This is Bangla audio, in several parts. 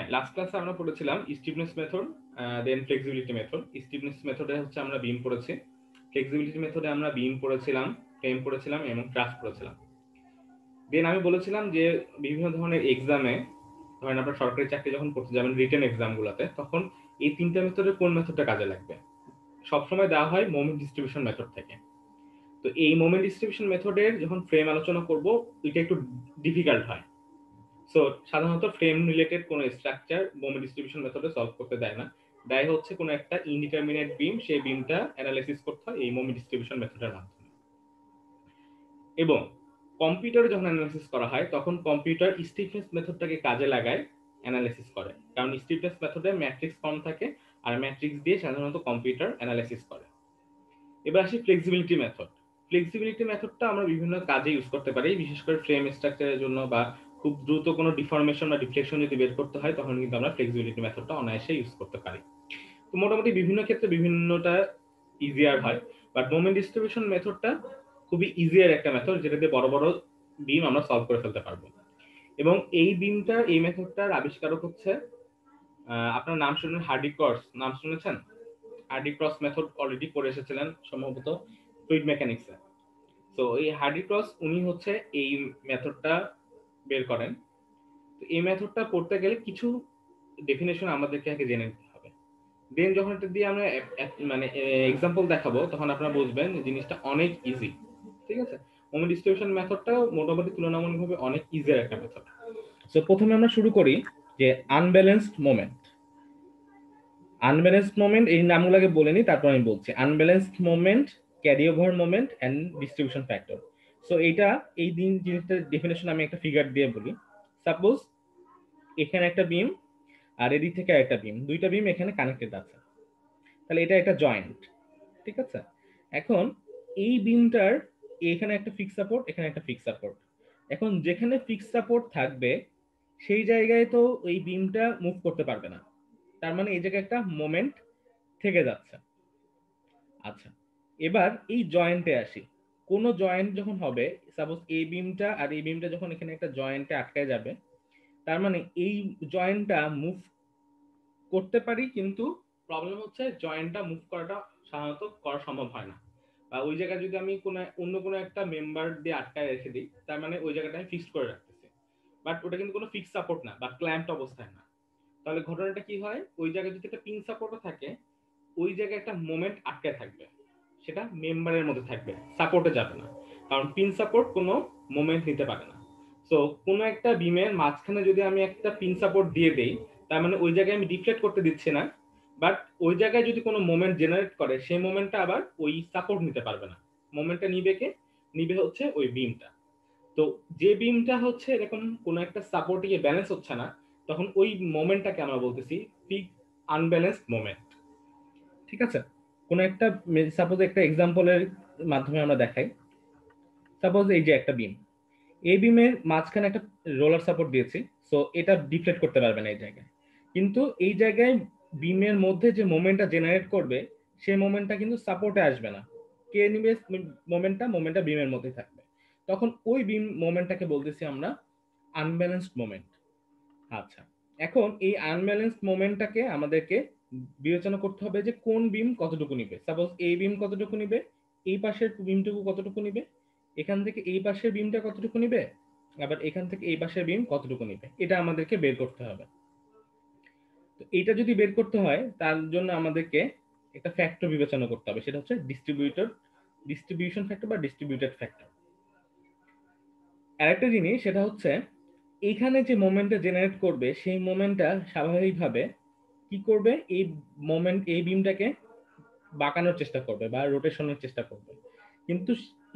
হ্যাঁ, লাস্ট ক্লাসে আমরা পড়েছিলাম স্টিফনেস মেথড, দেন ফ্লেক্সিবিলিটি মেথড। স্টিফনেস মেথডে হচ্ছে আমরা বিম পড়েছি, ফ্লেক্সিবিলিটি মেথডে আমরা বিম পড়েছিলাম, ফ্রেম পড়েছিলাম এবং ট্রাস পড়েছিলাম। দেন আমি বলেছিলাম যে বিভিন্ন ধরনের এক্সামে, ধরেন আপনার সরকারি চাকরি যখন করতে যাবেন রিটেন এক্সামগুলোতে, তখন এই তিনটা মেথডের কোন মেথডটা কাজে লাগবে। সবসময় দেওয়া হয় মোমেন্ট ডিস্ট্রিবিউশন মেথড থেকে। তো এই মোমেন্ট ডিস্ট্রিবিউশন মেথডের যখন ফ্রেম আলোচনা করব, এটা একটু ডিফিকাল্ট হয়। সো সাধারণত ফ্রেম রিলেটেড কোনো স্ট্রাকচার মোমেন্ট ডিস্ট্রিবিউশন মেথডে সলভ করতে দেয় না, দেয় হচ্ছে কোনো একটা ইনডিটারমিনেট বিম, সেই বিমটা অ্যানালাইসিস করতে হয় এই মোমেন্ট ডিস্ট্রিবিউশন মেথডের মাধ্যমে। এবং কম্পিউটারে যখন অ্যানালাইসিস করা হয় তখন কম্পিউটার স্টিফনেস মেথডটাকে কাজে লাগায় অ্যানালাইসিস করে, কারণ স্টিফনেস মেথডে ম্যাট্রিক্স ফর্ম থাকে আর ম্যাট্রিক্স দিয়ে সাধারণত কম্পিউটার অ্যানালাইসিস করে। এবার আসি ফ্লেক্সিবিলিটি মেথড। ফ্লেক্সিবিলিটি মেথডটা আমরা বিভিন্ন কাজে ইউজ করতে পারি, বিশেষ করে ফ্রেম স্ট্রাকচারের জন্য বা খুব দ্রুত কোনো ডিফরমেশন বা ডিফ্লেকশন যদি বের করতে হয় তখন কিন্তু আমরা ফ্লেক্সিবিলিটি মেথডটা অনায়াসে ইউজ করতে পারি। তো মোটামুটি বিভিন্ন ক্ষেত্রে বিভিন্নটা ইজিয়ার হয়, বাট মোমেন্ট ডিস্ট্রিবিউশন মেথডটা খুবই ইজিয়ার একটা মেথড, যেটা দিয়ে বড় বড় বিম আমরা সলভ করে ফেলতে পারবো। এবং এই মেথডটার আবিষ্কারক হচ্ছে, আপনার নাম শুনেন হার্ডি ক্রস, নাম শুনেছেন? হার্ডি ক্রস মেথড অলরেডি পড়ে এসেছিলেন সম্ভবত ফ্লুইড মেকানিক্সে। তো এই হার্ডি ক্রস উনি হচ্ছে এই মেথডটা বের করেন। তো এই মেথডটা পড়তে গেলে কিছু ডেফিনেশন আমাদেরকে আগে জেনে নিতে হবে। দেন যখন এটা দিয়ে আমরা মানে এক্সাম্পল দেখাবো তখন আপনারা বুঝবেন যে জিনিসটা অনেক ইজি। ঠিক আছে, মোমেন্ট ডিস্ট্রিবিউশন মেথডটাও মোটামুটি তুলনামূলকভাবে অনেক ইজিয়ার একটা মেথড। সো প্রথমে আমরা শুরু করি যে আনব্যালেন্সড মোমেন্ট। আনব্যালেন্সড মোমেন্ট এই নামগুলোকে বলে নিই, তারপর আমি বলছি। Unbalanced moment, carry over moment and distribution factor. So এই জিনিসটার ডেফিনেশন আমি একটা ফিগার দিয়ে বলি। সাপোজ এখানে একটা বিম আর এদিক থেকে একটা বিম, দুইটা বিম এখানে কানেক্টেড আছে, তাহলে এটা একটা জয়েন্ট। ঠিক আছে, এখন এই বিমটার এখানে একটা ফিক্স সাপোর্ট, এখানে একটা ফিক্স সাপোর্ট। এখন যেখানে ফিক্স সাপোর্ট থাকবে সেই জায়গায় তো এই বিমটা মুভ করতে পারবে না, তার মানে এই জায়গায় একটা মোমেন্ট থেকে যাচ্ছে। আচ্ছা, এবার এই জয়েন্টে আসি। কোন জয়েন্ট যখন হবে, সাপোজ এই বিমটা আর এই বিমটা যখন এখানে একটা জয়েন্টে আটকে যাবে, তার মানে এই জয়েন্টটা মুভ করতে পারি, কিন্তু প্রবলেম হচ্ছে জয়েন্টটা মুভ করাটা সাধারণত করা সম্ভব হয় না। বা ওই জায়গায় যদি আমি অন্য কোনো একটা মেম্বার দিয়ে আটকায় রেখে দিই, তার মানে ওই জায়গাটা আমি ফিক্সড করে রাখতেছি, বাট ওটা কিন্তু কোনো ফিক্স সাপোর্ট না বা ক্ল্যাম্পড অবস্থায় না। তাহলে ঘটনাটা কি হয়, ওই জায়গায় যদি একটা পিন সাপোর্টও থাকে, ওই জায়গায় একটা মোমেন্ট আটকে থাকবে, সেটা মেম্বারের মধ্যে থাকবে, সাপোর্টে যাবে না, কারণ পিন সাপোর্ট কোনো মোমেন্ট নিতে পারে না। সো কোনো একটা বিমের মাঝখানে যদি আমি একটা পিন সাপোর্ট দিয়ে দেই, তার মানে ওই জায়গায় আমি ডিফ্লেক্ট করতে দিচ্ছি না, বাট ওই জায়গায় যদি কোনো মোমেন্ট জেনারেট করে সেই মোমেন্টটা আবার ওই সাপোর্ট নিতে পারবে না। মোমেন্টটা নিবে হচ্ছে ওই বিমটা। তো যে বিমটা হচ্ছে এরকম কোনো একটা সাপোর্ট গিয়ে ব্যালেন্স হচ্ছে না, তখন ওই মোমেন্টটাকে আমরা বলতেছি পিক আনব্যালেন্সড মোমেন্ট। ঠিক আছে, কোনো একটা সাপোজ একটা এক্সাম্পলের মাধ্যমে আমরা দেখাই। সাপোজ এই যে একটা বিম, এই বিমের মাঝখানে একটা রোলার সাপোর্ট দিয়েছি, সো এটা ডিফ্লেক্ট করতে পারবে না এই জায়গায়। কিন্তু এই জায়গায় বিমের মধ্যে যে মোমেন্টটা জেনারেট করবে সেই মোমেন্টটা কিন্তু সাপোর্টে আসবে না। কে নিবে মোমেন্টটা বিমের মধ্যে থাকবে। তখন ওই বিম মোমেন্টটাকে বলতেছি আমরা আনব্যালেন্সড মোমেন্ট। আচ্ছা, এখন এই আনব্যালেন্সড মোমেন্টটাকে আমাদেরকে বিবেচনা করতে হবে যে কোন বিম কতটুকু নিবে। সাপোজ এই বিম কতটুকু নিবে, এই পাশের বিমটুকু কতটুকু নিবে, এখান থেকে এই পাশের বিমটা কতটুকু নিবে, আবার এখান থেকে এই পাশের বিম কতটুকু নিবে, এটা আমাদেরকে বের করতে হবে। তো এটা যদি বের করতে হয় তার জন্য আমাদেরকে একটা ফ্যাক্টর বিবেচনা করতে হবে, সেটা হচ্ছে ডিস্ট্রিবিউশন ফ্যাক্টর বা ডিস্ট্রিবিউটেড ফ্যাক্টর। আরেকটা জিনিস সেটা হচ্ছে এইখানে যে মোমেন্টটা জেনারেট করবে সেই মোমেন্টটা স্বাভাবিকভাবে কি করবে, এই বিমটাকে বাঁকানোর চেষ্টা করবে বা রোটেশনের চেষ্টা করবে। কিন্তু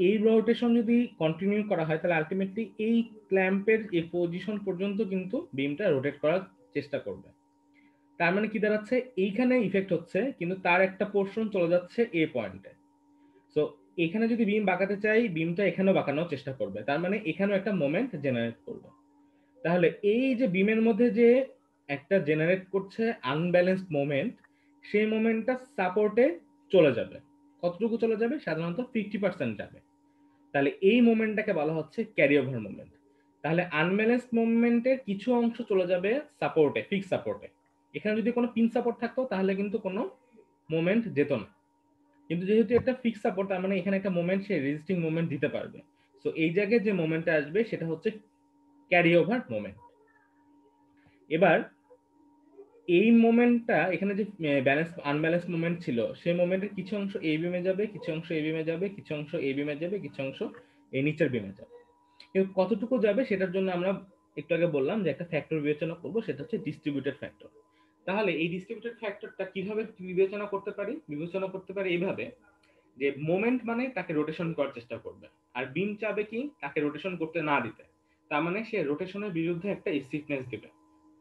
এই রোটেশন যদি কন্টিনিউ করা হয় তাহলে আলটিমেটলি এই ক্ল্যাম্পের এই পজিশন পর্যন্ত কিন্তু বিমটা রোটেট করার চেষ্টা করবে। তার মানে কি দাঁড়াচ্ছে, এইখানে ইফেক্ট হচ্ছে কিন্তু তার একটা পোর্শন চলে যাচ্ছে এ পয়েন্টে। সো এখানে যদি বিম বাঁকাতে চাই, বিমটা এখানেও বাঁকানোর চেষ্টা করবে, তার মানে এখানেও একটা মোমেন্ট জেনারেট করবে। তাহলে এই যে বিমের মধ্যে যে একটা জেনারেট করছে আনব্যালেন্সড মোমেন্ট, সেই মোমেন্টটা সাপোর্টে চলে যাবে। কতটুকু চলে যাবে? সাধারণত 50% যাবে। তাহলে এই মোমেন্টটাকে বলা হচ্ছে ক্যারি ওভার মোমেন্ট। তাহলে আনব্যালেন্সড মুভমেন্টের কিছু অংশ চলে যাবে সাপোর্টে, ফিক্স সাপোর্টে। এখানে যদি কোনো পিন সাপোর্ট থাকতো তাহলে কিন্তু কোনো মোমেন্ট যেত না, কিন্তু যেহেতু একটা ফিক্স সাপোর্ট, তার মানে এখানে একটা মোমেন্ট সে রেজিস্টিং মোমেন্ট দিতে পারবে। সো এই জায়গায় যে মোমেন্টটা আসবে সেটা হচ্ছে ক্যারি ওভার মোমেন্ট। এবার এই মোমেন্টটা এখানে যে ব্যালেন্স আনব্যালেন্স মোমেন্ট ছিল, সেই মোমেন্টের কিছু অংশ এই বিমে যাবে, কিছু অংশ এই বিমে যাবে, কিছু অংশ এই বিমে যাবে, কিছু অংশ এই নিচের বিমে যাবে। কিন্তু কতটুকু যাবে সেটার জন্য আমরা একটু আগে বললাম যে একটা ফ্যাক্টর বিবেচনা করব, সেটা হচ্ছে ডিস্ট্রিবিউটেড ফ্যাক্টর। তাহলে এই ডিস্ট্রিবিউটেড ফ্যাক্টরটা কিভাবে বিবেচনা করতে পারি এইভাবে, যে মোমেন্ট মানে তাকে রোটেশন করার চেষ্টা করবে, আর বিম চাবে কি তাকে রোটেশন করতে না দিতে, তার মানে সে রোটেশনের বিরুদ্ধে একটা স্টিফনেস দিবে,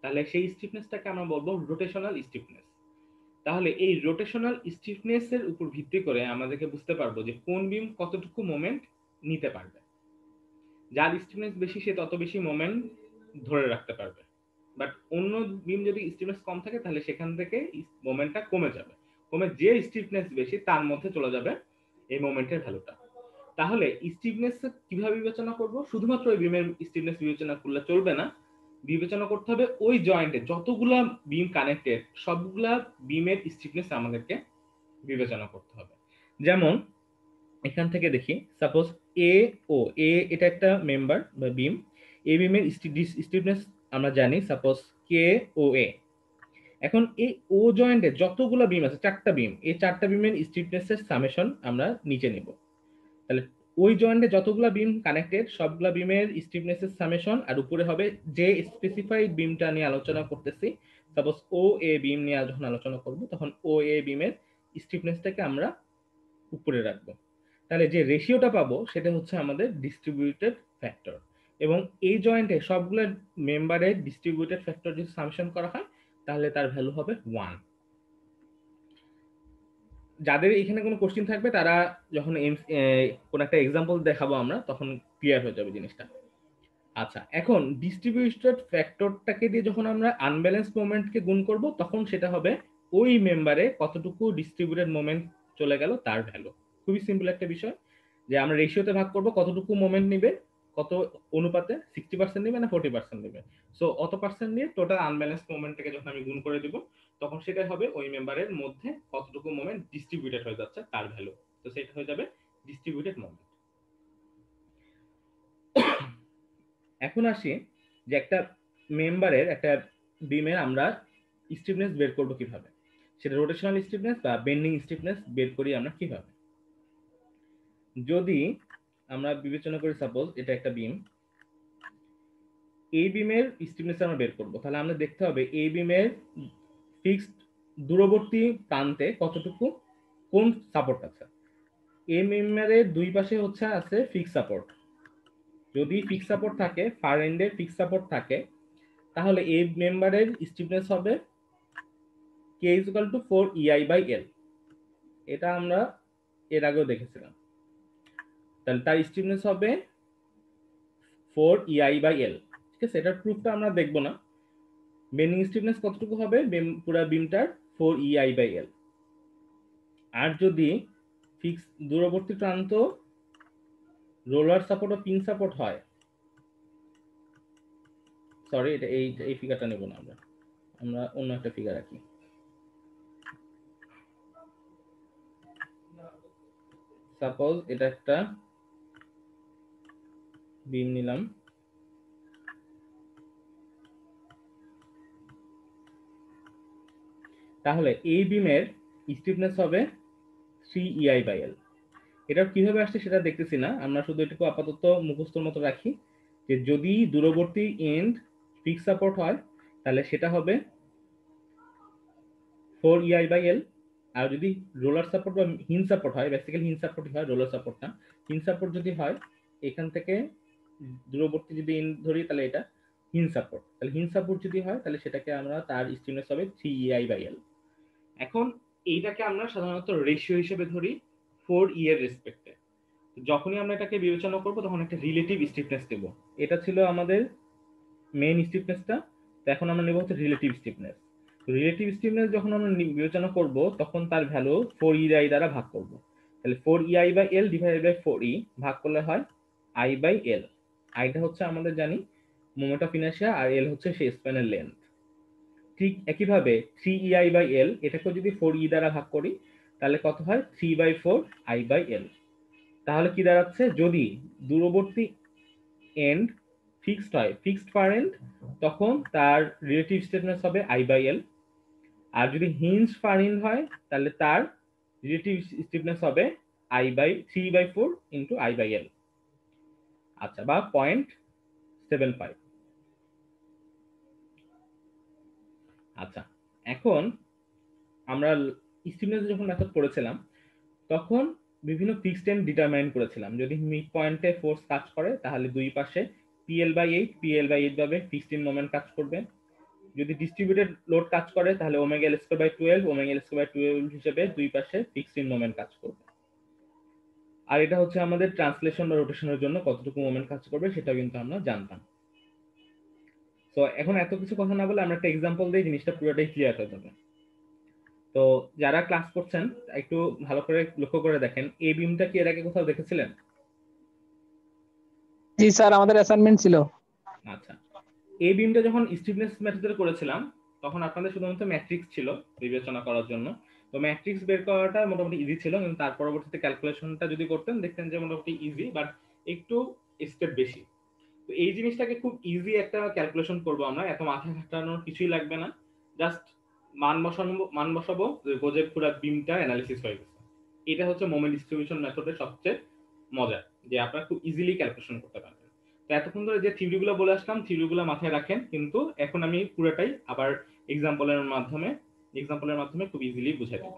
তাহলে সেই স্টিফনেসটাকে আমরা বলবো রোটেশনাল স্টিফনেস। তাহলে এই রোটেশনাল স্টিফনেস এর উপর ভিত্তি করে আমাদেরকে বুঝতে পারবো যে কোন বিম কতটুকু মোমেন্ট নিতে পারবে। যার স্টিফনেস বেশি সে তত বেশি মোমেন্ট ধরে রাখতে পারবে, বাট অন্য বিম যদি স্টিফনেস কম থাকে তাহলে সেখান থেকে মোমেন্টটা কমে যাবে, কমে যে স্টিফনেস বেশি তার মধ্যে চলে যাবে এই মোমেন্টের ভ্যালুটা। তাহলে স্টিফনেস কিভাবে বিবেচনা করব? শুধুমাত্র ওই বিমের স্টিফনেস বিবেচনা করলে চলবে না, বিবেচনা করতে হবে ওই জয়েন্টে যতগুলা বিম কানেক্টেড সবগুলা বিমের স্টিফনেস আমাদেরকে বিবেচনা করতে হবে। যেমন এখান থেকে দেখি, সাপোজ এ ও এ, এটা একটা মেম্বার বা বিম, এ বিমের স্টিফনেস আমরা জানি সাপোজ কে ও এ। এখন এই ও জয়েন্টে যতগুলো বিম আছে, চারটা বিম, এই চারটা বিমের স্টিফনেসের সামেশন আমরা নিচে নিব। তাহলে ওই জয়েন্টে যতগুলা বিম কানেক্টেড সবগুলা বিমের স্টিফনেসের সামেশন, আর উপরে হবে যে স্পেসিফাইড বিমটা নিয়ে আলোচনা করতেছি, সাপোজ ও এ বিম নিয়ে যখন আলোচনা করব তখন ও এ বিমের স্টিফনেসটাকে আমরা উপরে রাখবো। তাহলে যে রেশিওটা পাবো সেটা হচ্ছে আমাদের ডিস্ট্রিবিউটেড ফ্যাক্টর, এবং এই জয়েন্টে সবগুলো মেম্বারের ডিস্ট্রিবিউটেড ফ্যাক্টর যদি সামেশন করা হয় তাহলে তার ভ্যালু হবে 1। যাদের এখানে কোনো কোশ্চেন থাকবে তারা যখন কোন একটা এক্সাম্পল দেখাবো আমরা তখন ক্লিয়ার হয়ে যাবে জিনিসটা। আচ্ছা, এখন ডিস্ট্রিবিউটেড ফ্যাক্টরটাকে দিয়ে যখন আমরা আনব্যালেন্স মোমেন্টকে গুণ করব তখন সেটা হবে ওই মেম্বারে কতটুকু ডিস্ট্রিবিউটেড মোমেন্ট চলে গেল তার ভ্যালু। খুবই সিম্পল একটা বিষয়, যে আমরা রেশিওতে ভাগ করব কতটুকু মোমেন্ট নিবে, কত অনুপাতে, 60% নিবে না 40% নিবে, সো অত পার্সেন্ট নিয়ে টোটাল আনব্যালেন্স মোমেন্টটাকে যখন আমি গুণ করে দিব তখন সেটা হবে ওই মেম্বারের মধ্যে কতটুকু মোমেন্ট ডিস্ট্রিবিউটেড হয়ে যাচ্ছে তার ভ্যালু, তো সেটা হয়ে যাবে ডিস্ট্রিবিউটেড মোমেন্ট। এখন আসি যে একটা মেম্বারের, একটা বিমের আমরা স্টিফনেস বের করব কিভাবে, সেটা রোটেশনাল স্টিফনেস বা বেন্ডিং স্টিফনেস বের করি আমরা কিভাবে। যদি আমরা বিবেচনা করি সাপোজ এটা একটা বিম, এই বিমের স্টিফনেস আমরা বের করব, তাহলে আমরা দেখতে হবে এই বিমের ফিক্সড দূরবর্তী প্রান্তে কতটুকু কোন সাপোর্ট আছে। এই মেম্বারের দুই পাশে হচ্ছে আছে ফিক্স সাপোর্ট, যদি ফিক্স সাপোর্ট থাকে, ফার এন্ডে ফিক্স সাপোর্ট থাকে, তাহলে এই মেম্বারের স্টিফনেস হবে k is equal to 4 EI by L. এটা আমরা এর আগেও দেখেছিলাম। তাহলে তার স্টিফনেস হবে 4 EI বাই এল। ঠিক আছে, এটার প্রুফটা আমরা দেখবো না। বেন্ডিং স্টিফনেস কতটুকু হবে পুরো বিমটার 4 EI বাই এল। আর যদি ফিক্স দূরবর্তী প্রান্ত রোলার সাপোর্ট ও পিন সাপোর্ট হয়, সরি এটা এই ফিগারটা নেব না, আমরা আমরা অন্য একটা ফিগার রাখি। সাপোজ এটা একটা বিম নিলাম, তাহলে এই বিমের স্টিফনেস হবে 3 EI বাই এল। এটা কিভাবে আসছে সেটা দেখতেছি না, আমরা শুধু এটুকু আপাতত মুখস্থর মতো রাখি যে যদি দূরবর্তী এন্ড ফিক্স সাপোর্ট হয় তাহলে সেটা হবে 4 EI বাই এল। আর যদি রোলার সাপোর্ট বা হিন সাপোর্ট হয়, বেসিক্যালি হিন সাপোর্ট হয়, রোলার সাপোর্ট না, হিন সাপোর্ট যদি হয় এখান থেকে দূরবর্তী যদি এন্ড ধরি তাহলে এটা হিন সাপোর্ট, তাহলে হিন সাপোর্ট যদি হয় তাহলে সেটাকে আমরা তার স্টিফনেস হবে 3 EI বাই এল। এখন এইটাকে আমরা সাধারণত রেশিও হিসেবে ধরি 4 এর রেসপেক্টে। যখনই আমরা এটাকে বিবেচনা করব তখন একটা রিলেটিভ স্টিফনেস দেব। এটা ছিল আমাদের মেইন স্টিফনেসটা, তো এখন আমরা নেব হচ্ছে রিলেটিভ স্টিফনেস। রিলেটিভ স্টিফনেস যখন আমরা বিবেচনা করব তখন তার ভ্যালু 4 EI দ্বারা ভাগ করব। তাহলে 4 EI by L divided by 4 ভাগ করলে হয় I বাই এল। আইটা হচ্ছে আমাদের জানি মোমেন্ট অফ ইনার্শিয়া, আর এল হচ্ছে সেই স্প্যানের লেন্থ। ঠিক একইভাবে 3EI/L এটাকে যদি 4E দ্বারা ভাগ করি তাহলে কত হয়, 3/4I/L। তাহলে কি দাঁড়াচ্ছে, যদি দূরবর্তী এন্ড ফিক্সড হয়, ফিক্সড পার এন্ড, তখন তার রিলেটিভ স্টিফনেস হবে I/L। আর যদি হিঞ্জ পার এন্ড হয় তাহলে তার রিলেটিভ স্টিফনেস হবে I/3/4 ইন্টু I/L। আচ্ছা, বা 0.75। আচ্ছা, এখন আমরা স্টিফনেস যখন মেথড পড়েছিলাম তখন বিভিন্ন ফিক্সড এন্ড ডিটারমাইন করেছিলাম। যদি মিড পয়েন্টে ফোর্স কাজ করে তাহলে দুই পাশে PL/8 ভাবে ফিক্সড ইন মোমেন্ট কাজ করবে। যদি ডিস্ট্রিবিউটেড লোড কাজ করে তাহলে ω/L²/12 ω/L²/12 হিসেবে দুই পাশে ফিক্সড ইন মোমেন্ট কাজ করবে। আর এটা হচ্ছে আমাদের ট্রান্সলেশন বা রোটেশনের জন্য কতটুকু মোমেন্ট কাজ করবে সেটা কিন্তু আমরা জানতাম। তো এখন এত কিছু কথা না বলে আমরা একটা এক্সাম্পল দিয়ে জিনিসটা পুরোটাই ক্লিয়ার হয়ে যাবে। তো যারা ক্লাস করছেন একটু ভালো করে লক্ষ্য করে দেখেন, এই বিমটা কি এর আগে কোথাও দেখেছিলেন? জি স্যার, আমাদের অ্যাসাইনমেন্ট ছিল। আচ্ছা, এই বিমটা যখন স্টিফনেস মেথডে করেছিলাম তখন আপনাদের শুধুমাত্র ম্যাট্রিক্স ছিল বিবেচনা করার জন্য। তো ম্যাট্রিক্স বের করাটা মোটামুটি ইজি ছিল, কিন্তু তার পরবর্তীতে ক্যালকুলেশনটা যদি করতেন দেখতেন যে মোটামুটি ইজি, বাট একটু স্টেপ বেশি। তো এই জিনিসটাকে খুব ইজি একটা ক্যালকুলেশন করব আমরা, এত মাথা খাটানোর কিছুই লাগবে না। জাস্ট মান বসাবো, গোজে পুরো বিমটা অ্যানালিসিস হয়ে গেছে। এটা হচ্ছে মোমেন্ট ডিস্ট্রিবিউশন মেথডের সবচেয়ে মজা, যে আপনারা খুব ইজিলি ক্যালকুলেশন করতে পারবেন। তো এতক্ষণ ধরে যে থিওরিগুলো বলে আসলাম থিওরিগুলো মাথায় রাখেন, কিন্তু এখন আমি পুরোটাই আবার এক্সাম্পলের মাধ্যমে খুব ইজিলি বুঝাই দেব।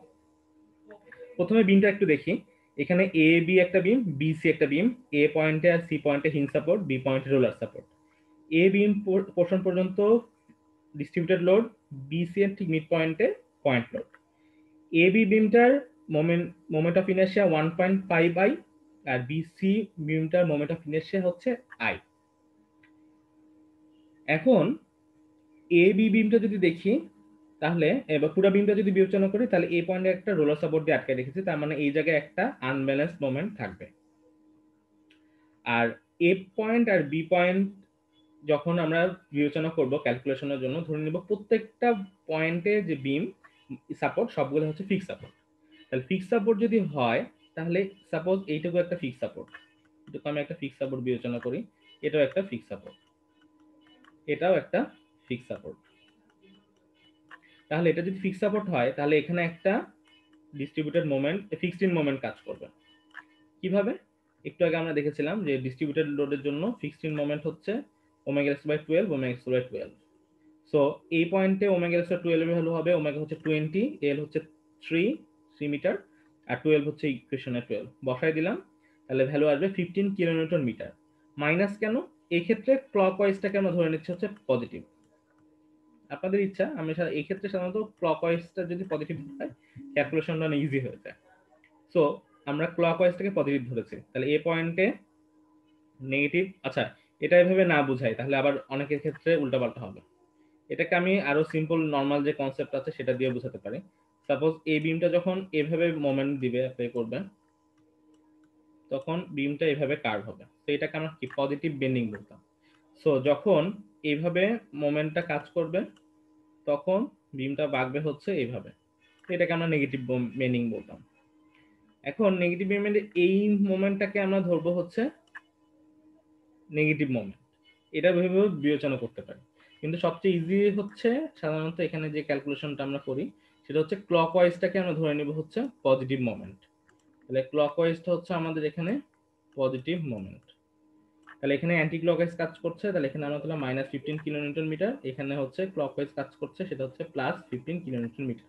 প্রথমে বিমটা একটু দেখি। এখানে এ বি একটা বিম, বি সি একটা বিম। এ পয়েন্টে আর সি পয়েন্টে হিঞ্জ সাপোর্ট, বি পয়েন্টে roller support. A beam portion পর্যন্ত ডিস্ট্রিবিউটেড লোড, বি সি এর ঠিক মিড পয়েন্টে পয়েন্ট লোড। এ বি বিমটার মোমেন্ট অফ ইনার্শিয়া 1.5I, আর বি সি বিমটার মোমেন্ট অফ ইনার্শিয়া হচ্ছে I। এখন এ বি বিমটা যদি দেখি তাহলে, এবার পুরো বিমটা যদি বিবেচনা করি তাহলে এ পয়েন্টে একটা রোলার সাপোর্ট দিয়ে আটকে রেখেছি, তার মানে এই জায়গায় একটা আনব্যালেন্স মোমেন্ট থাকবে। আর এ পয়েন্ট আর বি পয়েন্ট যখন আমরা বিবেচনা করব ক্যালকুলেশনের জন্য, ধরে নিব প্রত্যেকটা পয়েন্টে যে বিম সাপোর্ট সবগুলো হচ্ছে ফিক্স সাপোর্ট। তাহলে ফিক্স সাপোর্ট যদি হয় তাহলে সাপোজ এইটুকু একটা ফিক্স সাপোর্ট, এটুকু আমি একটা ফিক্স সাপোর্ট বিবেচনা করি, এটাও একটা ফিক্স সাপোর্ট, এটাও একটা ফিক্স সাপোর্ট। তাহলে এটা যদি ফিক্স সাপোর্ট হয় তাহলে এখানে একটা distributed moment, fixed in moment কাজ করবে। কিভাবে? একটু আগে আমরা দেখেছিলাম যে ডিস্ট্রিবিউটেড লোডের জন্য ফিক্সড ইন মোমেন্ট হচ্ছে ω/12 ω/12। সো এই পয়েন্টে ω/12 এর ভ্যালু হবে, ওমেগা হচ্ছে 20, এল হচ্ছে 3 মিটার, আর 12 হচ্ছে ইকুয়েশনে 12 বসাই দিলাম। তাহলে ভ্যালু আসবে 15 কিলোনিউটন মিটার। মাইনাস কেন? এই ক্ষেত্রে ক্লকওয়াইজটাকে আমরা ধরে নিচ্ছি হচ্ছে পজিটিভ। আপনাদের ইচ্ছা, আমি এই ক্ষেত্রে সাধারণত ক্লকওয়াইজটা যদি পজিটিভ হয় ক্যালকুলেশনটা অনেক ইজি হয়ে যায়। সো আমরা ক্লকওয়াইজটাকে পজিটিভ ধরেছি, তাহলে এ পয়েন্টে নেগেটিভ। আচ্ছা, এটা এভাবে না বুঝাই তাহলে আবার অনেকের ক্ষেত্রে উল্টাপাল্টা হবে। এটাকে আমি আরো সিম্পল নর্মাল যে কনসেপ্ট আছে সেটা দিয়ে বোঝাতে পারি। সাপোজ এই বিমটা যখন এভাবে মোমেন্ট দিবে, অ্যাপ্লাই করবে, তখন বিমটা এভাবে কার্ভ হবে, তো এটাকে আমরা কি পজিটিভ বেন্ডিং বলতাম। সো যখন এইভাবে মোমেন্টটা কাজ করবে তখন বিমটা বাঁকবে হচ্ছে এইভাবে, এটাকে আমরা নেগেটিভ বেন্ডিং বলতাম। এখন নেগেটিভ মোমেন্টে এই মোমেন্টটাকে আমরা ধরবো হচ্ছে নেগেটিভ মোমেন্ট, এটা ভেবে বিবেচনা করতে পারি। কিন্তু সবচেয়ে ইজি হচ্ছে সাধারণত এখানে যে ক্যালকুলেশনটা আমরা করি সেটা হচ্ছে ক্লকওয়াইজটাকে আমরা ধরে নিব হচ্ছে পজিটিভ মোমেন্ট। তাহলে ক্লকওয়াইজটা হচ্ছে আমাদের এখানে পজিটিভ মোমেন্ট। তাহলে এখানে অ্যান্টি ক্লকওয়াইজ কাজ করছে, তাহলে এখানে আমরা তাহলে -15 কিলোনিউটন মিটার, এখানে হচ্ছে ক্লকওয়াইজ কাজ করছে সেটা হচ্ছে +15 কিলোনিউটন মিটার।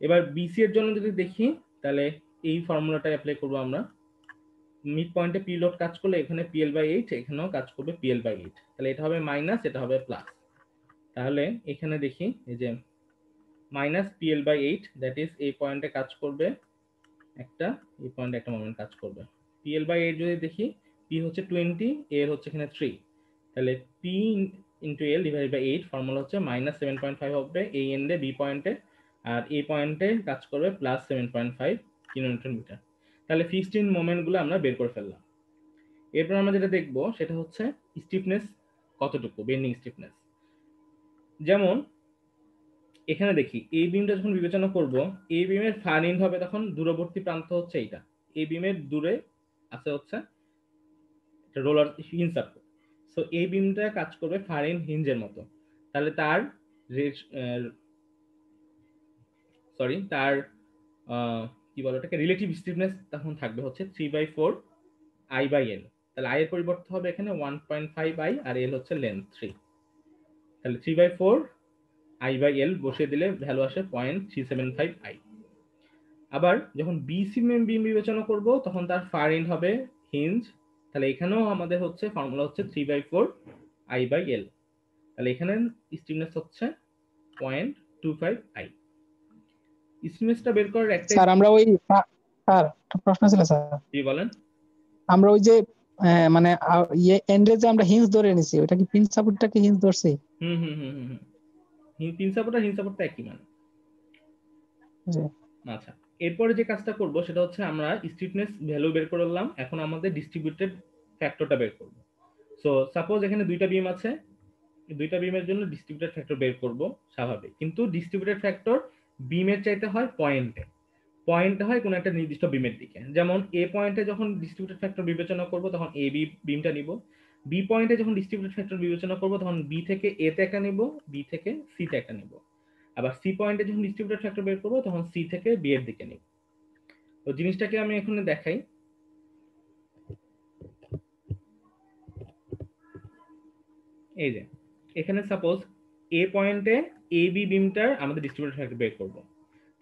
এবার বিসি এর জন্য যদি দেখি তাহলে এই ফর্মুলাটা অ্যাপ্লাই করব আমরা। মিড পয়েন্টে পি লোড কাজ করলে এখানে PL/8, এখানেও কাজ করবে PL/8, তাহলে এটা হবে মাইনাস, এটা হবে প্লাস। তাহলে এখানে দেখি এই যে -PL/8, দ্যাট ইজ এই পয়েন্টে কাজ করবে একটা, এই পয়েন্টে একটা মোমেন্ট কাজ করবে। PL/8 যদি দেখি, পি হচ্ছে 20, এর হচ্ছে এখানে 3, তাহলে P into L divide by 8, formula হচ্ছে -7.5 হবে এই এন্ডে বি পয়েন্টে, আর এই পয়েন্টে কাজ করবে +7.5 কিলোনিউটন মিটার। তাহলে ফিক্সড ইন মোমেন্টগুলো আমরা বের করে ফেললাম। এরপর আমরা যেটা দেখবো সেটা হচ্ছে স্টিফনেস কতটুকু বেন্ডিং স্টিফনেস। যেমন এখানে দেখি এই বিমটা যখন বিবেচনা করব, এই বিমের ফার ইন হবে তখন দূরবর্তী প্রান্ত হচ্ছে এইটা, এই বিমের দূরে আছে হচ্ছে রোলার হিঞ্জ সাপোর্ট। সো এই বিমটা কাজ করবে ফার ইন হিঞ্জের মতো। তাহলে তার সরি তার কি বলে ওটাকে রিলেটিভ স্টিফনেস তখন থাকবে হচ্ছে 3/4 I/L। তাহলে আই এর পরিবর্তে হবে এখানে 1.5 I, আর এল হচ্ছে লেন্থ 3। তাহলে 3/4 I/L বসিয়ে দিলে ভ্যালু আসে 0.375 I। আবার যখন বিসি বিম বিবেচনা করব তখন তার ফার এন্ড হবে হিঞ্জ। তাহলে এখানেও আমাদের হচ্ছে ফর্মুলা হচ্ছে 3/4 I/L। তাহলে এখানে স্টিফনেস হচ্ছে 0.25 I। স্টিফনেসটা বের করার একটাই স্যার আমরা ওই স্যার একটা প্রশ্ন ছিল স্যার। কি বলেন? আমরা ওই যে মানে ইয়ে এন্ডে যে আমরা হিঞ্জ ধরে নিছি, ওটা কি পিন সাপোর্টটাকে হিঞ্জ ধরছি? হুম হুম হুম হুম পিন সাপোর্ট আর হিঞ্জ সাপোর্টটা একই মানে। জি আচ্ছা, এরপরে যে কাজটা করব সেটা হচ্ছে আমরা স্টিফনেস ভ্যালু বের করলাম, এখন আমাদের ডিস্ট্রিবিউটেড ফ্যাক্টরটা বের করব। সো সাপোজ এখানে দুইটা বিম আছে, দুইটা বিমের জন্য ডিস্ট্রিবিউটেড ফ্যাক্টর বের করব স্বাভাবিক, কিন্তু ডিস্ট্রিবিউটেড ফ্যাক্টর বিমের চাইতে হয় পয়েন্টে, পয়েন্টে হয় কোনো একটা নির্দিষ্ট বিমের দিকে। যেমন এ পয়েন্টে যখন ডিস্ট্রিবিউটেড ফ্যাক্টর বিবেচনা করব তখন এ বি বিমটা নিব, বি পয়েন্টে যখন ডিস্ট্রিবিউটেড ফ্যাক্টর বিবেচনা করব তখন বি থেকে এ তে একটা নিব, বি থেকে সি তে একটা নিব। আবার সি পয়েন্টে যখন ডিস্ট্রিবিউটেড ফ্যাক্টর বের করব তখন সি থেকে বি এর দিকে নিব। তো জিনিসটাকে আমি এখানে দেখাই। এই যে এখানে সাপোজ এ পয়েন্টে এ বি বিমটার আমাদের ডিস্ট্রিবিউটেড ফ্যাক্টর বের করব।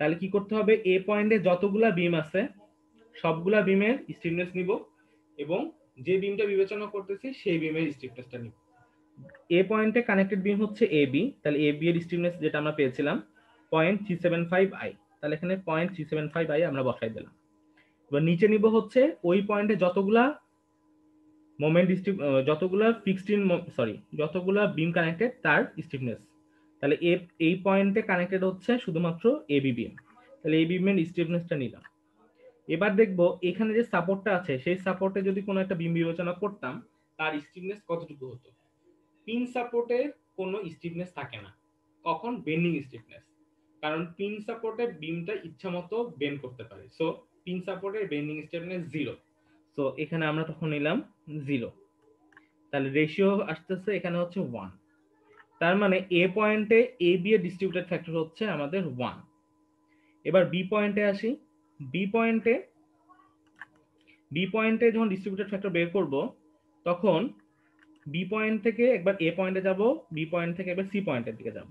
তাহলে কি করতে হবে, এ পয়েন্টে যতগুলা বিম আছে সবগুলা বিমের স্টিফনেস নিব এবং যে বিমটা বিবেচনা করতেছি সেই বিমের স্টিফনেসটা নিব। এ পয়েন্টে কানেক্টেড বিম হচ্ছে এ বি, তাহলে এ বি এর স্টিফনেস যেটা আমরা পেয়েছিলাম 0.375 I। তাহলে এখানে 0.375 I আমরা বসাই দিলাম। এবার নিচে নিব হচ্ছে ওই পয়েন্টে যতগুলা মোমেন্ট যতগুলা ফিক্সড ইন সরি যতগুলা বিম কানেক্টেড তার স্টিফনেস। তাহলে এই পয়েন্টে কানেক্টেড হচ্ছে শুধুমাত্র এ বি বিম, তাহলে এই বিমের স্টিফনেসটা নিলাম। এবার দেখবো এখানে যে সাপোর্টটা আছে সেই সাপোর্টে যদি কোনো একটা বিম বিবেচনা করতাম তার স্টিফনেস কতটুকু হতো। পিন সাপোর্টে কোনো স্টিফনেস থাকে না, কখন বেন্ডিং স্টিফনেস, কারণ পিন সাপোর্টে বিমটা ইচ্ছা মতো বেন্ড করতে পারে। সো পিন সাপোর্টে বেন্ডিং স্টিফনেস 0। সো এখানে আমরা তখন নিলাম 0। তাহলে রেশিও আসতেছে এখানে হচ্ছে 1। তার মানে এ পয়েন্টে এ বি এর ডিস্ট্রিবিউটেড ফ্যাক্টর হচ্ছে আমাদের 1। এবার বি পয়েন্টে আসি। বি পয়েন্টে যখন ডিস্ট্রিবিউটেড ফ্যাক্টর বের করব তখন বি পয়েন্ট থেকে একবার এ পয়েন্টে যাব, বি পয়েন্ট থেকে একবার সি পয়েন্টের দিকে যাব।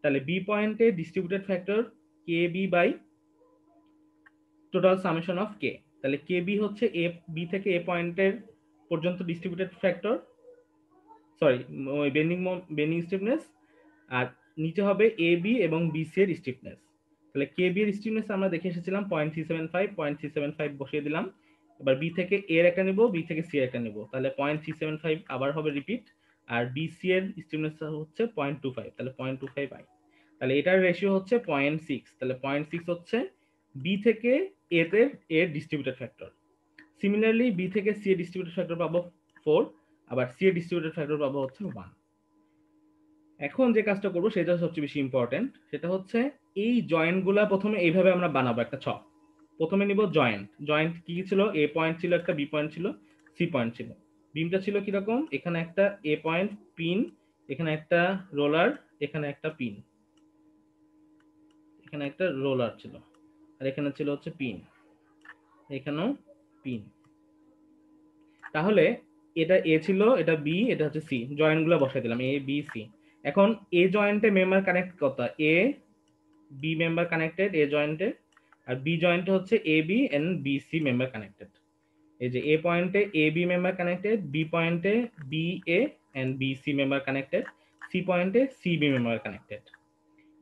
তাহলে বি পয়েন্টে distributed factor k B by total summation of k. তাহলে কে বি হচ্ছে এ বি থেকে এ পয়েন্টের পর্যন্ত distributed factor, sorry bending stiffness, আর নিচে হবে এ বি এবং বি সি এর স্টিফনেস। তাহলে কে বি এর স্টিফনেস আমরা দেখে এসেছিলাম 0.375 বসিয়ে দিলাম। এবার বি থেকে এর একটা নেব, বি থেকে সি এর একটা নেব, তাহলে 0.375 আবার হবে রিপিট। আর বি সি এর স্টিফনেস হচ্ছে 0.25, তাহলে 0.25 আই। তাহলে এটার রেশিও হচ্ছে 0.6, তাহলে 0.6 হচ্ছে বি থেকে এ এর ডিস্ট্রিবিউটেড ফ্যাক্টর। সিমিলারলি বি থেকে সি এর ডিস্ট্রিবিউটেড ফ্যাক্টর পাবো 4, আবার সি এর ডিস্ট্রিবিউটেড ফ্যাক্টর পাবো হচ্ছে 1। এখন যে কাজটা করবো সেটা সবচেয়ে বেশি ইম্পর্টেন্ট, সেটা হচ্ছে এই জয়েন্ট গুলা প্রথমে এইভাবে আমরা বানাবো একটা ছক। প্রথমে নিব জয়েন্ট। জয়েন্ট কি ছিল, এ পয়েন্ট ছিল একটা, বি পয়েন্ট ছিল, সি পয়েন্ট ছিল। বিমটা ছিল কিরকম, এখানে একটা এ পয়েন্ট পিন, এখানে একটা রোলার, এখানে একটা পিন, এখানে একটা রোলার ছিল, আর এখানে ছিল হচ্ছে পিন, এখানেও পিন। তাহলে এটা এ ছিল, এটা বি, এটা হচ্ছে সি, জয়েন্ট গুলো বসাই দিলাম এ বি সি। এখন এ জয়েন্টে মেম্বার কানেক্ট কত, A B member connected A জয়েন্টে, আর বি জয়েন্টে হচ্ছে A B and B C member connected. এই যে এ পয়েন্টে A B member connected, B পয়েন্টে B A and B C member connected, C পয়েন্টে সি বি মেম্বার কানেক্টেড।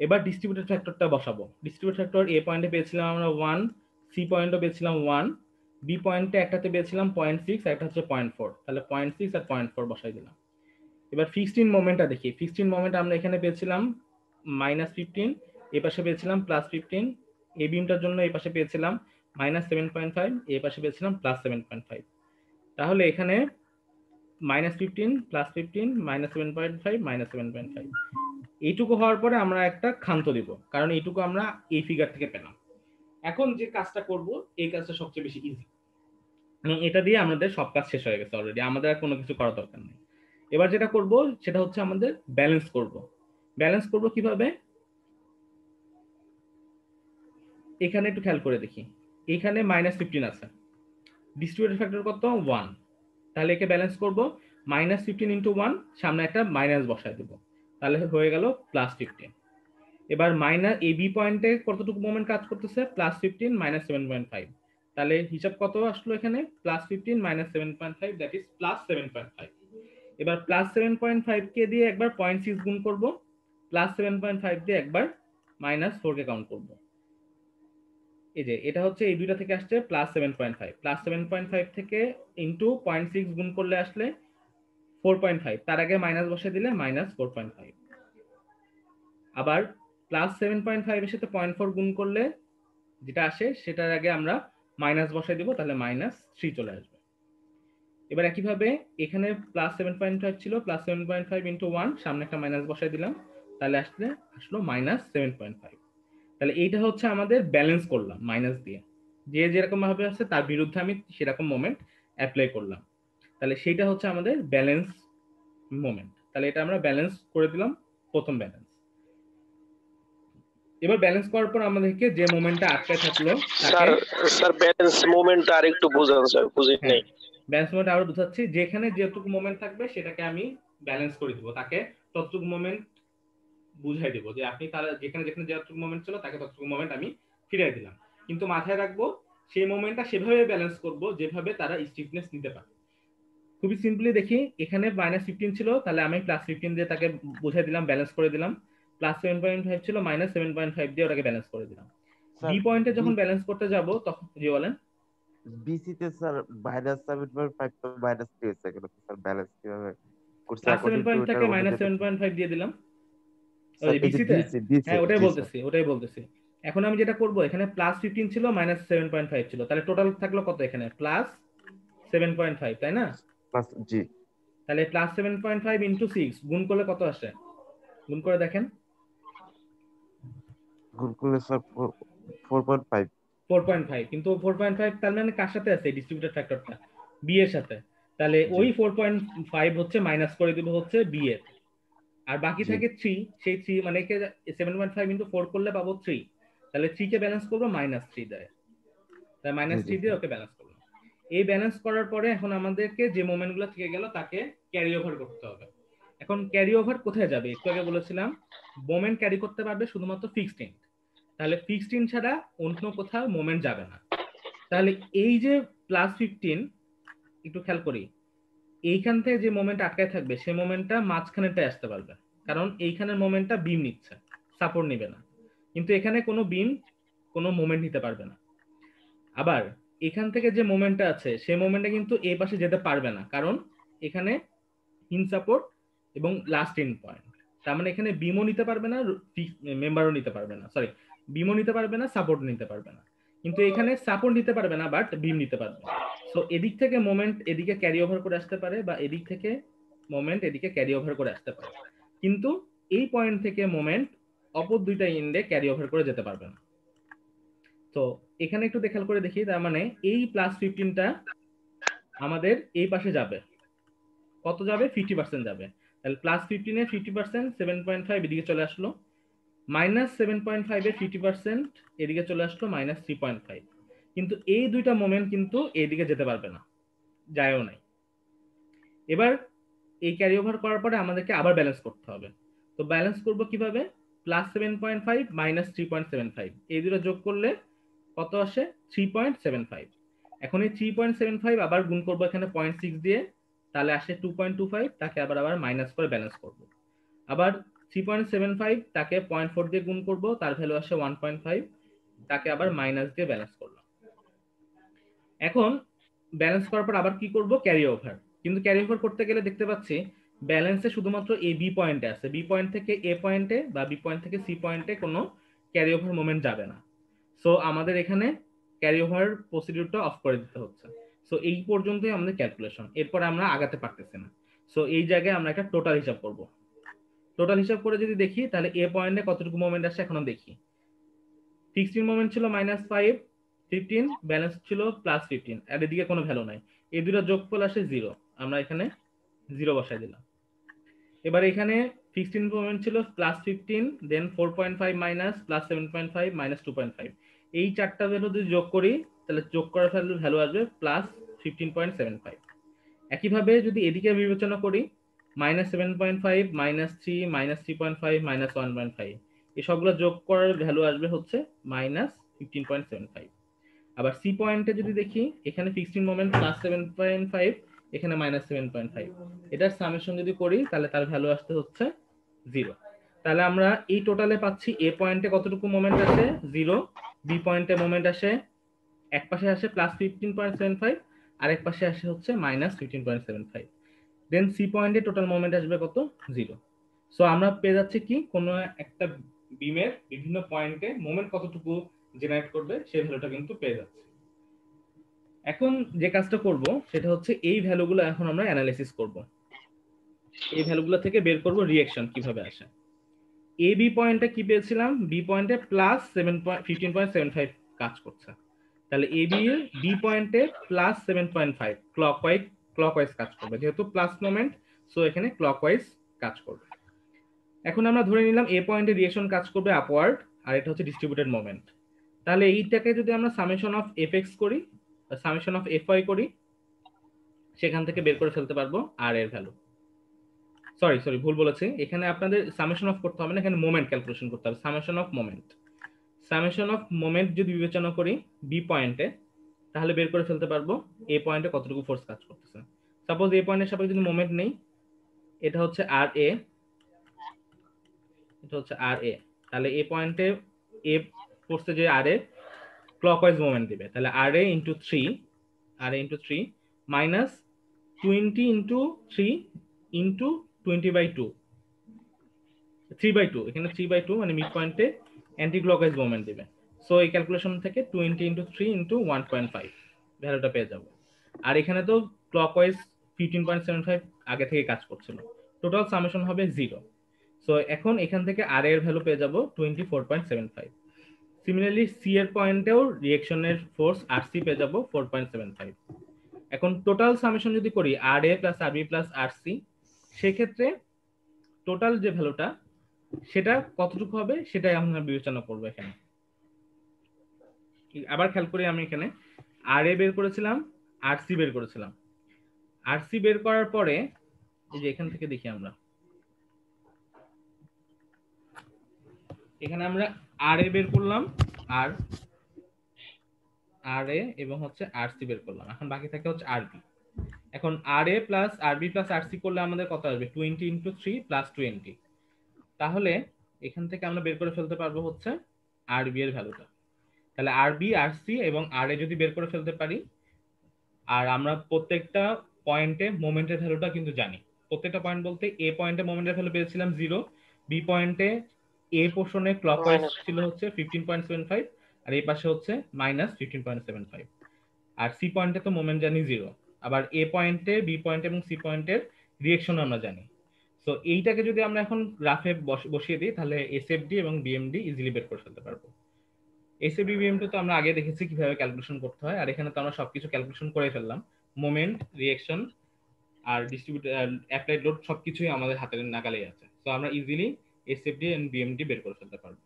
এবার ডিস্ট্রিবিউটেড ফ্যাক্টরটা বসাবো। ডিস্ট্রিবিউটেড ফ্যাক্টর এ পয়েন্টে পেয়েছিলাম আমরা 1, সি পয়েন্টে পেয়েছিলাম 1, বি পয়েন্টে একটাতে পেয়েছিলাম 0.6, একটা হচ্ছে 0.4, তাহলে 0.6 আর 0.4 বসাই দিলাম। এবার ফিক্সড ইন মোমেন্টটা দেখি। ফিক্সড ইন মোমেন্ট আমরা এখানে পেয়েছিলাম -15, এই পাশে পেয়েছিলাম +15। এই বিমটার জন্য এই পাশে পেয়েছিলাম -7.5, এই পাশে পেয়েছিলাম +7.5। তাহলে এখানে -15 +15 -7.5 -7.5 এইটুকু হওয়ার পরে আমরা একটা ক্ষান্ত দিব, কারণ এইটুকু আমরা এই ফিগার থেকে পেলাম। এখন যে কাজটা করব এই কাজটা সবচেয়ে বেশি ইজি, এবং এটা দিয়ে আমাদের সব কাজ শেষ হয়ে গেছে অলরেডি, আমাদের আর কোনো কিছু করার দরকার নেই। এবার যেটা করব সেটা হচ্ছে আমাদের ব্যালেন্স করব। ব্যালেন্স করব কিভাবে, এখানে একটু খেয়াল করে দেখি, এখানে -15 আছে, ডিস্ট্রিবিউটেড ফ্যাক্টর কত 1, তাহলে একে ব্যালেন্স করব -15 × 1, সামনে একটা মাইনাস বসায় দেব, তাহলে হয়ে গেল +15। এবার মাইনাস এই বি পয়েন্টে কতটুকু মোমেন্ট কাজ করতেছে, +15 -7.5, তাহলে হিসাব কত আসলো এখানে, +15 -7.5 দ্যাট ইজ +7.5। এবার +7.5 কে দিয়ে একবার 0.6 গুণ করব, +7.5 দিয়ে একবার -4 কে কাউন্ট করব। এই যে এটা হচ্ছে এই দুইটা থেকে আসছে +7.5, +7.5 থেকে ইনটু 0.6 গুণ করলে আসলে 4.5, তার আগে মাইনাস বসিয়ে দিলে -4.5। আবার +7.5 এর সাথে 0.4 গুণ করলে যেটা আসে সেটার আগে আমরা মাইনাস বসাই দিব, তাহলে -3 চলে আসবে। এবার একইভাবে এখানে +7.5 ছিল, +7.5 × 1, সামনে একটা মাইনাস বসাই দিলাম, তাহলে আসলো -7.5। তাহলে এইটা হচ্ছে আমাদের ব্যালেন্স করলাম মাইনাস দিয়ে, যে যেরকম ভাবে আছে তার বিরুদ্ধে আমি সেরকম মোমেন্ট অ্যাপ্লাই করলাম, তাহলে সেইটা হচ্ছে আমাদের ব্যালেন্স মোমেন্ট। তাহলে এটা আমরা ব্যালেন্স করে দিলাম, প্রথম ব্যালেন্স। এবার ব্যালেন্স করার পর আমাদেরকে যে মোমেন্টটা আটকে থাকলো তাকে, স্যার ব্যালেন্স মোমেন্ট আর একটু বুঝান স্যার, বুঝি হ্যাঁ নাই। ব্যালেন্স মোমেন্ট আরো বুঝাচ্ছি, যেখানে যেটুকু মোমেন্ট থাকবে সেটাকে আমি ব্যালেন্স করে দিব, তাকে ততটুকু মোমেন্ট বুঝাই দেবো, যে আপনি তার যেখানে যেখানে যতটুকু মোমেন্ট ছিল তাকে ততটুকু মোমেন্ট আমি ফিরিয়ে দিলাম, কিন্তু মাথায় রাখবো সেই মোমেন্টটা সেভাবে ব্যালেন্স করব যেভাবে তারা স্টিফনেস নিতে পারে। খুবই সিম্পলি দেখি, এখানে -15 ছিল, তাহলে আমি +15 দিয়ে তাকে বুঝাই দিলাম, ব্যালেন্স করে দিলাম। +7.5 ছিল, -7.5 দিয়ে ওটাকে ব্যালেন্স করে দিলাম। স্যার বি পয়েন্টে বি যখন ব্যালেন্স করতে যাব তখন জি বলেন। বিসি তে স্যার -7.5 তো -3 হচ্ছে কেন স্যার, ব্যালেন্স কিভাবে করছে অ্যাকর্ডিং টু +7.5 এটার থেকে অনুযায়ী তো -7.5 দিয়ে দিলাম স্যার ওই এই যে বিসিতে। দিছে দিছে হ্যাঁ ওটাই জি স্যার বলতেছি, ওটাই বলতেছি। এখন আমি যেটা করব, এখানে +15 ছিল, -7.5 ছিল, তাহলে টোটাল থাকলো কত এখানে, +7.5, তাই না? প্লাস জি তাহলে +7.5 × 6 গুণ করলে কত আসে, গুণ করে দেখেন। গুণ করলে স্যার 4.5 4.5, কিন্তু 4.5 তার মানে কার সাথে আছে ডিস্ট্রিবিউটেড ফ্যাক্টরটা, বি এর সাথে, তাহলে জি ওই 4.5 হচ্ছে মাইনাস করে দিব হচ্ছে বি এর, আর বাকি জি থাকে 3, সেই 3 মানে কে 7.5 × 4 করলে পাবো 3, তাহলে 3 কে ব্যালেন্স করবো -3 দেয়, তাই জি জি -3 দিয়ে স্যার ওকে ব্যালেন্স করলাম। এই ব্যালেন্স করার পরে এখন আমাদেরকে যে মোমেন্টগুলো থেকে গেল তাকে ক্যারি ওভার করতে হবে। এখন ক্যারি ওভার কোথায় যাবে, একটু আগে বলেছিলাম মোমেন্ট ক্যারি করতে পারবে শুধুমাত্র ফিক্সড ইন, তাহলে ফিক্সড ইন ছাড়া অন্য কোথাও মোমেন্ট যাবে না। তাহলে এই যে +15, একটু খেয়াল করি, এইখান থেকে যে মোমেন্ট আটকায় থাকবে সেই মোমেন্টটা মাঝখানেটায় আসতে পারবে, কারণ এইখানের মোমেন্টটা বিম নিচ্ছে, সাপোর্ট নিবে না, কিন্তু এখানে কোনো বিম কোনো মোমেন্ট নিতে পারবে না। আবার এখান থেকে যে মোমেন্টটা আছে সেই মোমেন্টটা কিন্তু এই পাশে যেতে পারবে না, কারণ এখানে হিন সাপোর্ট এবং লাস্ট ইন পয়েন্ট, তার মানে এখানে বিমও নিতে পারবে না, মেম্বারও নিতে পারবে না, সরি বিমও নিতে পারবে না, সাপোর্ট নিতে পারবে না, কিন্তু এখানে সাপোর্ট নিতে পারবে না বাট বিম নিতে পারবে। সো এদিক থেকে মোমেন্ট এদিকে ক্যারি ওভার করে আসতে পারে, বা এদিক থেকে মোমেন্ট এদিকে ক্যারি ওভার করে আসতে পারে, কিন্তু এই পয়েন্ট থেকে মোমেন্ট অপর দুইটা এন্ডে ক্যারি ওভার করে যেতে পারবে না। তো এখানে একটু খেয়াল করে দেখি, তার মানে এই +15টা আমাদের এই পাশে যাবে, কত যাবে, 50% যাবে, তাহলে +15 এর 50% 7.5 এদিকে চলে আসলো, -7.5 এর 50% এদিকে চলে আসলো -3.5, কিন্তু এই দুইটা মোমেন্ট কিন্তু এইদিকে যেতে পারবে না, যায়ও নাই। এবার এই ক্যারি ওভার করার পরে আমাদেরকে আবার ব্যালেন্স করতে হবে। তো ব্যালেন্স করব কিভাবে, +7.5 -3.75 এই দুটো যোগ করলে কত আসে, 3.75। এখন এই 3.75 আবার গুণ করবো এখানে 0.6 দিয়ে, তাহলে আসে 2.25, তাকে আবার আবার মাইনাস করে ব্যালেন্স করব। আবার 3.75 তাকে 0.4 দিয়ে গুণ করব, তার ভ্যালু আসে 1.5, তাকে আবার মাইনাস দিয়ে ব্যালেন্স করলাম। এখন ব্যালেন্স করার পর আবার কি করব, ক্যারি ওভার, কিন্তু ক্যারি ওভার করতে গেলে দেখতে পাচ্ছি ব্যালেন্সে শুধুমাত্র এ বি পয়েন্টে আছে, বি পয়েন্ট থেকে এ পয়েন্টে বা বি পয়েন্ট থেকে সি পয়েন্টে কোনো ক্যারি ওভার মোমেন্ট যাবে না। সো আমাদের এখানে ক্যারি ওভার প্রসিডিউরটা অফ করে দিতে হচ্ছে। সো সো এই পর্যন্তই আমাদের ক্যালকুলেশন, এরপর আমরা আগাতে পারতেছি না। সো এই জায়গায় আমরা একটা টোটাল হিসাব করব। টোটাল হিসাব করে যদি দেখি তাহলে এ পয়েন্টে কতটুকু মোমেন্ট আসে এখনো দেখি। ফিক্সড মোমেন্ট ছিল -5 15, ব্যালেন্স ছিল +15, আর এদিকে কোনো ভ্যালু নাই, এই দুটো যোগফল আসে 0, আমরা এখানে 0 বসাই দিলাম। এবার এখানে ফিক্সড মোমেন্ট ছিল +15, দেন 4.5 মাইনাস +7.5 মাইনাস 2.5, এই চারটা ভ্যালু যদি যোগ করি তাহলে যোগ করার ভ্যালু আসবে +15.75। একইভাবে যদি এদিকে বিবেচনা করি -7.5 -3 -3.5 -1.5, এই সবগুলো যোগ করার ভ্যালু আসবে হচ্ছে -15.75। আবার সি পয়েন্টে যদি দেখি এখানে ফিক্সড মোমেন্ট +7.5, এখানে -7.5, এটার সামেশন যদি করি তাহলে তার ভ্যালু আসতে হচ্ছে 0। তাহলে আমরা এই টোটালে পাচ্ছি এ পয়েন্টে কতটুকু মোমেন্ট আসে 0, বি পয়েন্টে মোমেন্ট আসে এক পাশে আসে +15.75, আর এক পাশে আসে হচ্ছে -15.75, দেন সি পয়েন্টে টোটাল মোমেন্ট আসবে কত 0। সো আমরা পেয়ে যাচ্ছি কি কোন একটা বিমের বিভিন্ন পয়েন্টে মোমেন্ট কতটুকু জেনারেট করবে সেই ভ্যালুটা কিন্তু পেয়ে যাচ্ছে। এখন যে কাজটা করব সেটা হচ্ছে এই ভ্যালুগুলো এখন আমরা অ্যানালাইসিস করব, এই ভ্যালুগুলো থেকে বের করব রিঅ্যাকশন কিভাবে আসে। এ বি পয়েন্টে কি পেয়েছিলাম, বি পয়েন্টে +15.75 কাজ করছে, তাহলে এ বি এর বি পয়েন্টে +7.5 ক্লকওয়াইজ কাজ করবে, যেহেতু প্লাস মোমেন্ট সো এখানে ক্লকওয়াইজ কাজ করবে। এখন আমরা ধরে নিলাম এ পয়েন্টে রিঅ্যাকশন কাজ করবে আপওয়ার্ড, আর এটা হচ্ছে ডিস্ট্রিবিউটেড মোমেন্ট। তাহলে এইটাকে যদি আমরা সামেশন অফ এফ এক্স করি, সামেশন অফ এফ ওয়াই করি, সেখান থেকে বের করে ফেলতে পারবো আর এর ভ্যালু। সরি ভুল বলেছি, এখানে আপনাদের সামেশন অফ করতে হবে না, এখানে মোমেন্ট ক্যালকুলেশন করতে হবে, summation of moment. Summation of moment যদি বিবেচনা করি বি পয়েন্টে, তাহলে বের করে ফেলতে পারবো এ পয়েন্টে কতটুকু ফোর্স কাজ করতেছে। সাপোজ এ পয়েন্টের সাপেক্ষে যদি মোমেন্ট নেই, এটা হচ্ছে আর এ, এটা হচ্ছে আর এ, তাহলে এ পয়েন্টে এ ফোর্সে যে আর এ ক্লকওয়াইজ মোমেন্ট দিবে, তাহলে আর এ ইন্টু 3 মাইনাস 20 ইন্টু 3 ইন্টু 20/2, 3/2, এখানে 3/2 মানে মিড পয়েন্টে অ্যান্টি ক্লকওয়াইজ মোমেন্ট দিবে। সো এই ক্যালকুলেশন থেকে 20 ইন্টু 3 ইন্টু 1.5 ভ্যালুটা পেয়ে যাবো। আর এখানে তো ক্লকওয়াইজ 15.75 আগে থেকে কাজ করছিল, টোটাল সামেশন হবে 0। সো এখন এখান থেকে আর এর ভ্যালু পেয়ে যাব 24.75। সিমিলারলি সি এর পয়েন্টেও রিঅ্যাকশনের ফোর্স আর সি পেয়ে যাব 4.75। এখন টোটাল সামেশন যদি করি আর এ প্লাস আর বি প্লাস আর সি, সেক্ষেত্রে টোটাল যে ভ্যালুটা সেটা কতটুকু হবে সেটাই আমরা বিবেচনা করবো। এখানে আবার খেয়াল করি, আমি এখানে আর এ বের করেছিলাম, আর সি বের করেছিলাম, আর সি বের করার পরে এই যে এখান থেকে দেখি আমরা এখানে আমরা আর এ বের করলাম, আর আর এ এবং হচ্ছে আর সি বের করলাম, এখন বাকি থাকে হচ্ছে আর বি। এখন আর এ প্লাস আর বি প্লাস আর সি করলে আমাদের কত আসবে 20 ইন্টু 3 প্লাস 20, তাহলে এখান থেকে আমরা বের করে ফেলতে পারবো হচ্ছে আর বি এর ভ্যালুটা। তাহলে আর বি আর সি এবং আর এ যদি বের করে ফেলতে পারি, আর আমরা প্রত্যেকটা পয়েন্টে মোমেন্টের ভ্যালুটা কিন্তু জানি, প্রত্যেকটা পয়েন্ট বলতে এ পয়েন্টে মোমেন্টের ভ্যালু পেয়েছিলাম 0, বি পয়েন্টে এ পোর্শনে ক্লকওয়াইজ ছিল হচ্ছে 15.75, আর এই পাশে হচ্ছে -15.75, আর সি পয়েন্টে তো মোমেন্ট জানি 0। আবার এ পয়েন্টে বি পয়েন্ট এবং সি পয়েন্টের রিঅ্যাকশন আমরা জানি। সো এইটাকে যদি আমরা এখন গ্রাফে বসিয়ে দিই তাহলে এসএফডি এবং বিএমডি ইজিলি বের করে ফেলতে পারবো। এসএফডি বিএমডি তো আমরা আগে দেখেছি কিভাবে ক্যালকুলেশন করতে হয়, আর এখানে তো আমরা সবকিছু ক্যালকুলেশন করে ফেললাম, মোমেন্ট, রিঅ্যাকশন আর ডিস্ট্রিবিউট অ্যাপ্লাইড লোড সবকিছুই আমাদের হাতের নাগালেই আছে। তো আমরা ইজিলি এসএফডি এন্ড বিএমডি বের করে ফেলতে পারবো।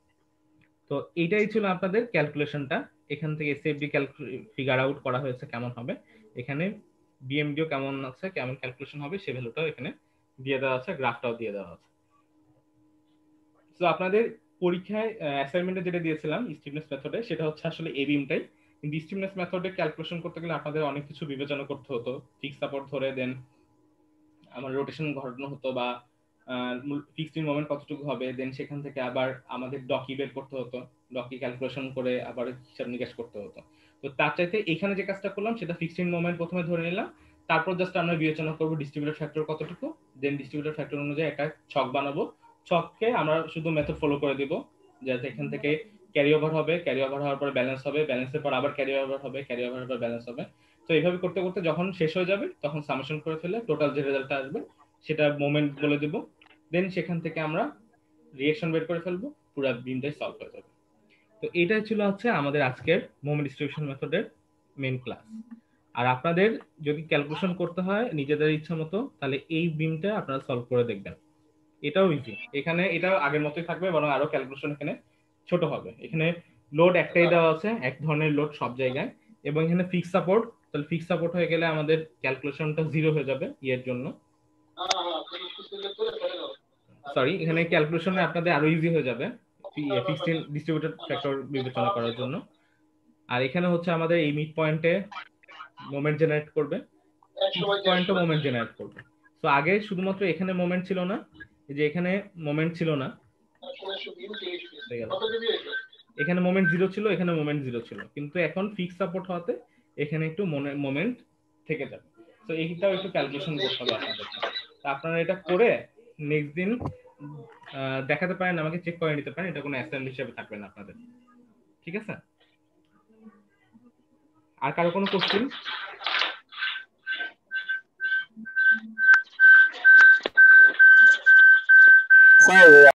তো এইটাই ছিল আপনাদের ক্যালকুলেশনটা, এখান থেকে এসএফডি ফিগার আউট করা হয়েছে কেমন হবে, এখানে বিএমডিও কেমন আছে, কেমন ক্যালকুলেশন হবে সে ভ্যালুটাও এখানে দিয়ে দেওয়া আছে, গ্রাফটাও দিয়ে দেওয়া আছে। তো আপনাদের পরীক্ষায় অ্যাসাইনমেন্টে যেটা দিয়েছিলাম স্টিফনেস মেথডে, সেটা হচ্ছে আসলে এ বিমটাই, কিন্তু স্টিফনেস মেথডে ক্যালকুলেশন করতে গেলে আপনাদের অনেক কিছু বিবেচনা করতে হতো, ফিক্স সাপোর্ট ধরে দেন আমার রোটেশন ঘটানো হতো, বা ফিক্সড মোমেন্ট কতটুকু হবে, দেন সেখান থেকে আবার আমাদের ডকি বের করতে হতো, ডকি ক্যালকুলেশন করে আবার হিসাব নিকাশ করতে হতো। তো তার চাইতে এখানে যে কাজটা করলাম সেটা ফিক্সড মোমেন্ট প্রথমে ধরে নিলাম, তারপর জাস্ট আমরা বিবেচনা করবো ডিস্ট্রিবিউটেড ফ্যাক্টর কতটুকু, দেন ডিস্ট্রিবিউটেড ফ্যাক্টর অনুযায়ী একটা ছক বানাবো, ছককে আমরা শুধু মেথড ফলো করে দিব, যাতে এখান থেকে ক্যারি ওভার হবে, ক্যারি ওভার হওয়ার পর ব্যালেন্স হবে, ব্যালেন্সের পর আবার ক্যারি ওভার হবে, ক্যারি ওভার পর ব্যালেন্স হবে, তো এইভাবে করতে করতে যখন শেষ হয়ে যাবে তখন সামেশন করে ফেলে টোটাল যে রেজাল্টটা আসবে সেটা মোমেন্ট বলে দেব, দেন সেখান থেকে আমরা রিঅ্যাকশন বের করে ফেলবো, পুরো বিমটাই সলভ হয়ে যাবে। তো এটাই ছিল হচ্ছে আমাদের আজকের মোমেন্ট ডিস্ট্রিবিউশন মেথডের মেইন ক্লাস। আর আপনাদের যদি ক্যালকুলেশন করতে হয় নিজেদের ইচ্ছা মতো, তাহলে এই বিমটা আপনারা সলভ করে দেখবেন, এটাও ইজি। এখানে এটাও আগের মতোই থাকবে, বরং আরো ক্যালকুলেশন এখানে ছোট হবে। এখানে লোড একটাই দেওয়া আছে, এক ধরনের লোড সব জায়গায়, এবং এখানে ফিক্স সাপোর্ট, তাহলে ফিক্স সাপোর্ট হয়ে গেলে আমাদের ক্যালকুলেশনটা জিরো হয়ে যাবে এর জন্য। সরি, এখানে ক্যালকুলেশনে আপনাদের আরো ইজি হয়ে যাবে ফিক্সড ডিস্ট্রিবিউটেড ফ্যাক্টর বিবেচনা করার জন্য। আর এখানে হচ্ছে আমাদের এই মিড পয়েন্টে মোমেন্ট জেনারেট করবে, পয়েন্টও মোমেন্ট জেনারেট করবে। তো আগে শুধুমাত্র এখানে মোমেন্ট ছিল না, এই যে এখানে মোমেন্ট ছিল না, এখানে মোমেন্ট জিরো ছিল, এখানে মোমেন্ট জিরো ছিল, কিন্তু এখন ফিক্স সাপোর্ট হওয়াতে এখানে একটু মোমেন্ট থেকে যাবে। তো এইটাও একটু ক্যালকুলেশন করতে হবে আপনাদের। তো আপনারা এটা করে নেক্সট দিন দেখাতে পারেন, আমাকে চেক করে নিতে পারেন, এটা কোনো অ্যাসাইনমেন্ট হিসেবে থাকবে না আপনাদের। ঠিক আছে? আর কারো কোনো কোশ্চেন? স্যার